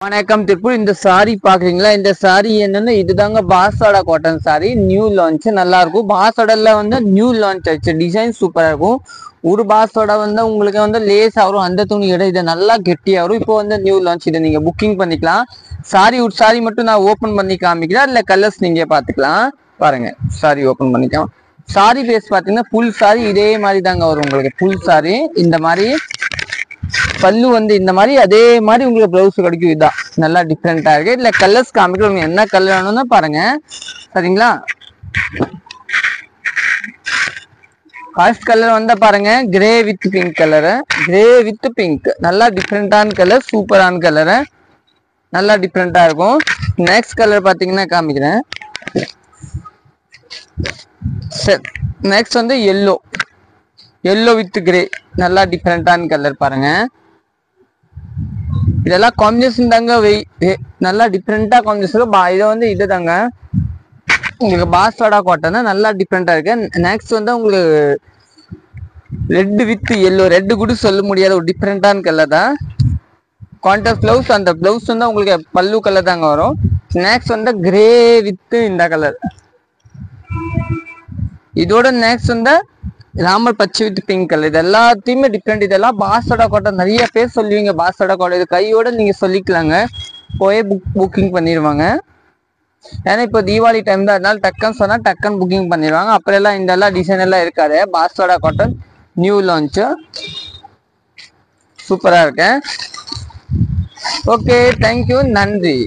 வணக்கம் திருப்பூர். இந்த சாரி பாக்குறீங்களா? இந்த சாரி என்னன்னா இதுதாங்க பாசோட காட்டன் சாரி. நியூ லான்ச், நல்லா இருக்கும். பாசோடல வந்து நியூ லான்ச் ஆச்சு. டிசைன் சூப்பரா இருக்கும். ஒரு பாசோட வந்து உங்களுக்கு வந்து லேஸ் ஆகும், அந்த துணியோட இது நல்லா கெட்டியா வரும். இப்போ வந்து நியூ லான்ச், இதை நீங்க புக்கிங் பண்ணிக்கலாம். சாரி ஒரு சாரி மட்டும் நான் ஓபன் பண்ணி காமிக்கிறேன், இல்ல கலர்ஸ் நீங்க பாத்துக்கலாம். பாருங்க, சாரி ஓபன் பண்ணிக்கலாம். சாரி பேஸ் பாத்தீங்கன்னா ஃபுல் சாரி இதே மாதிரி தாங்க வரும் உங்களுக்கு. ஃபுல் சாரி இந்த மாதிரி, பல்லு வந்து இந்த மாதிரி, அதே மாதிரி உங்களுக்கு பிளவுஸ் கிடைக்கும். இதுதான் நல்லா டிஃப்ரெண்டா இருக்கு. இல்ல கலர்ஸ் காமிக்கிறோம், என்ன கலர் வேணும்னு பாருங்க. சரிங்களா? ஃபர்ஸ்ட் கலர் வந்து பாருங்க, grey with pink colour. Grey with pink நல்லா டிஃப்ரெண்டான கலர், சூப்பரான கலரு, நல்லா டிஃப்ரெண்டா இருக்கும். நெக்ஸ்ட் கலர் பாத்தீங்கன்னா காமிக்கிறேன். நெக்ஸ்ட் வந்து எல்லோ, எல்லோ வித் கிரே, நல்லா டிஃப்ரெண்டான கலர் பாருங்க. இதெல்லாம் காம்பினேஷன் தாங்க, நல்லா டிஃப்ரெண்டா காம்பினேஷன். இதை வந்து இது தாங்க உங்களுக்கு பாஸ்வாடா காட்டன், நல்லா டிஃப்ரெண்டா இருக்கு. நெக்ஸ்ட் வந்து உங்களுக்கு ரெட் வித் எல்லோ, ரெட் கூட சொல்ல முடியாத ஒரு டிஃப்ரெண்டான கலர் தான். கான்ட்ராஸ்ட் பிளவுஸ், அந்த பிளவுஸ் வந்து உங்களுக்கு பல்லு கலர் தாங்க வரும். நெக்ஸ்ட் வந்து கிரே வித் இந்த கலர். இதோட நெக்ஸ்ட் வந்து ராமர் பச்சை வித் பிங்க் கலர். இது எல்லாத்தையுமே டிஃப்ரெண்ட். இதெல்லாம் பாசோடா காட்டன். நிறைய பேர் சொல்லுவீங்க பாசோடா காட்டன், இது கையோட நீங்க சொல்லிக்கலாங்க, போய் புக்கிங் பண்ணிடுவாங்க. ஏன்னா இப்போ தீபாவளி டைம் தான், அதனால டக்குன்னு சொன்னா டக்குன்னு புக்கிங் பண்ணிடுவாங்க. அப்புறம் எல்லாம் இந்த எல்லாம் டிசைன் எல்லாம் இருக்காது. பாசோடா காட்டன் நியூ லான்ச், சூப்பரா இருக்கு. ஓகே, தேங்க்யூ, நன்றி.